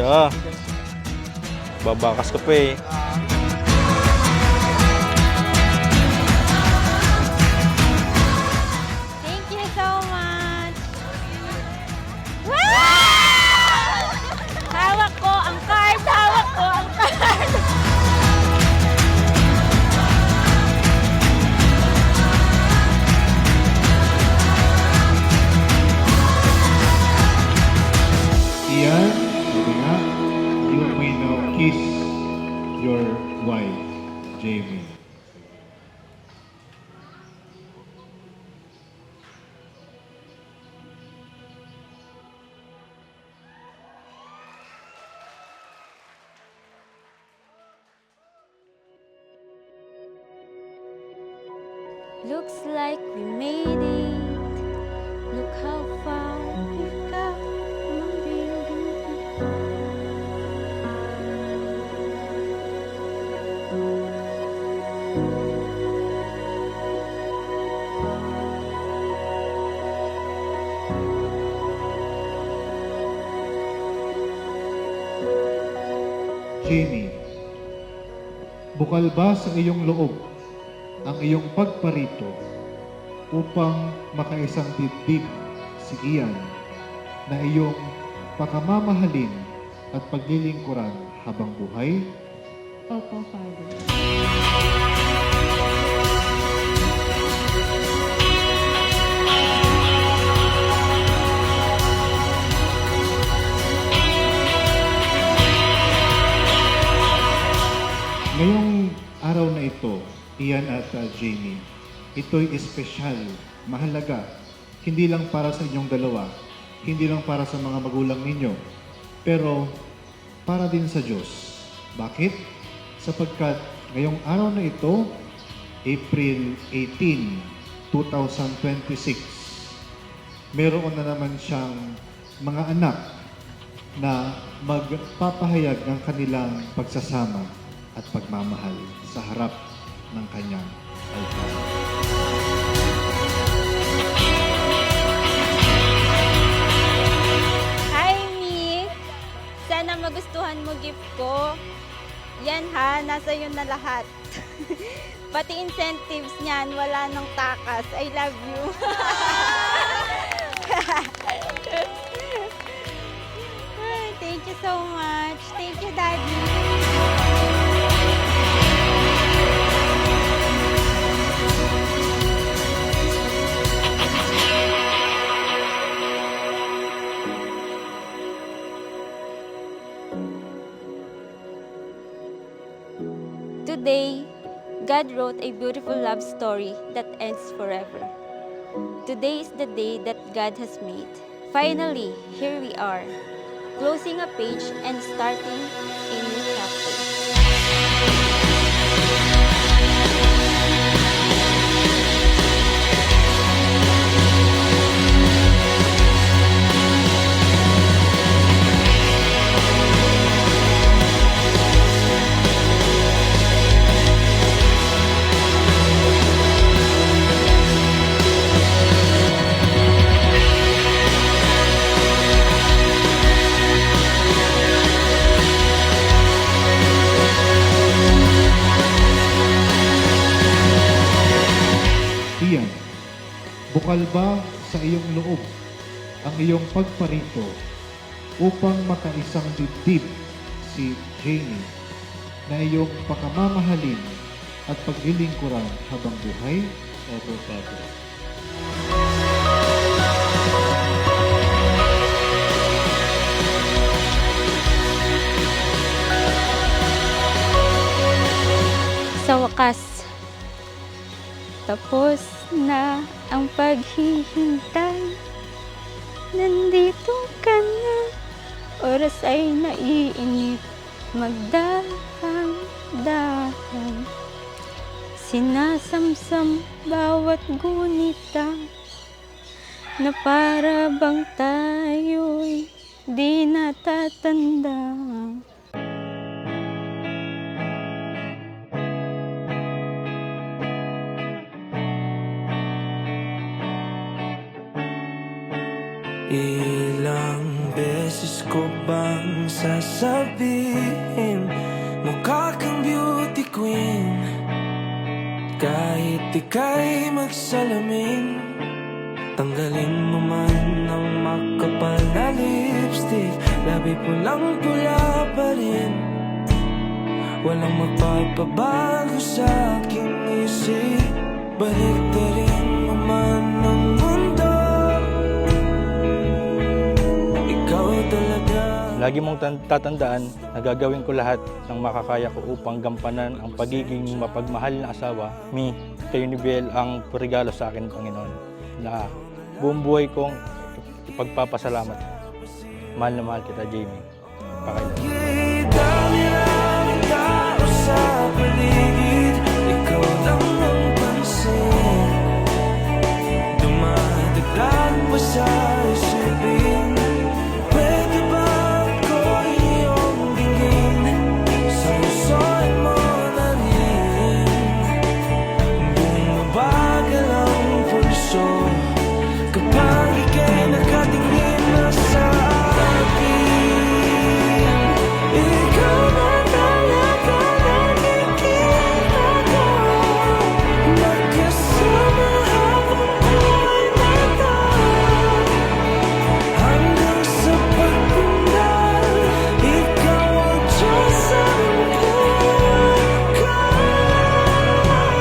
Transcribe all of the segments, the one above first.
siya. Babakas ka pa eh. Thank you so much. Hawak ko ang card! Hawak ko ang card! Ian, sabi nga, you may now kiss your wife, Jamie. Looks like we made it. Look how far we've come, my baby. Jamie, bukal ba sa iyong loob ang iyong pagparito upang makaisang dibdib si Ian na iyong pakamamahalin at paglilingkuran habang buhay? Opo, Father. Ngayong araw na ito, Ian at Jamie, ito'y espesyal, mahalaga, hindi lang para sa inyong dalawa, hindi lang para sa mga magulang ninyo, pero para din sa Diyos. Bakit? Sapagkat ngayong araw na ito, April 18, 2026, meron na naman siyang mga anak na magpapahayag ng kanilang pagsasama at pagmamahal sa harap ng kanyang altar. Hi, Mi! Sana magustuhan mo gift ko. Yan ha, nasa iyo na lahat. Pati incentives niyan, wala nang takas. I love you. Thank you so much. Thank you, Daddy. Today, God wrote a beautiful love story that ends forever. Today is the day that God has made. Finally, here we are, closing a page and starting a new chapter. Ian, bukal ba sa iyong loob ang iyong pagparito upang makaisang dibdib si Jamie na iyong pakamamahalin at paglilingkuran habang buhay? Opo, Father. Sa wakas, tapos na ang paghihintay. Nandito ka na, oras ay naiinip, magdahan-dahan. Sinasamsam bawat gunita, na para bang tayo'y di natatanda. Ilang beses ko bang sasabihin mukha kang beauty queen? Kahit ika'y magsalamin, tanggalin mo man ang makapal na lipstick, labi pulang-pula pa rin. Walang magpapabago sa aking isip, baliktarin mo man ang mundo. Ikaw talaga. Lagi mong tatandaan na gagawin ko lahat ng makakaya ko upang gampanan ang pagiging mapagmahal na asawa. Kayo ni Biel ang regalo sa akin, Panginoon, na buong buhay kong ipagpapasalamat. Mahal na mahal kita, Jamie. Pakailan. Dami ng tao sa paligid, ikaw lang ang pansin. Dumadagdag pa sa isipin, pwede ba ako iyong tingin? Salusoy mo na rin, bumabagal ang pulso kapag ika'y nakatingin na sa akin. Ikaw na talaga nakikita ko, magkasama habang buhay na ito, hanggang sa pagtanda, ikaw ang Diyos sa buhay ko.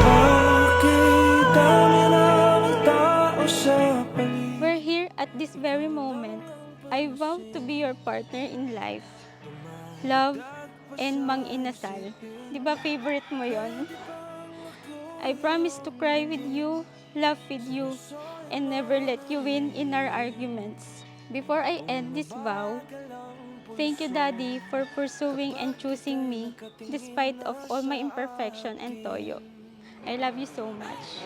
Bakit dami ng tao sa paligid? We're here at this very moment. I vow to be your partner in life. Love and mang-inasal. Di ba favorite mo yon? I promise to cry with you, laugh with you, and never let you win in our arguments. Before I end this vow, thank you, Daddy, for pursuing and choosing me despite of all my imperfection and toyo. I love you so much.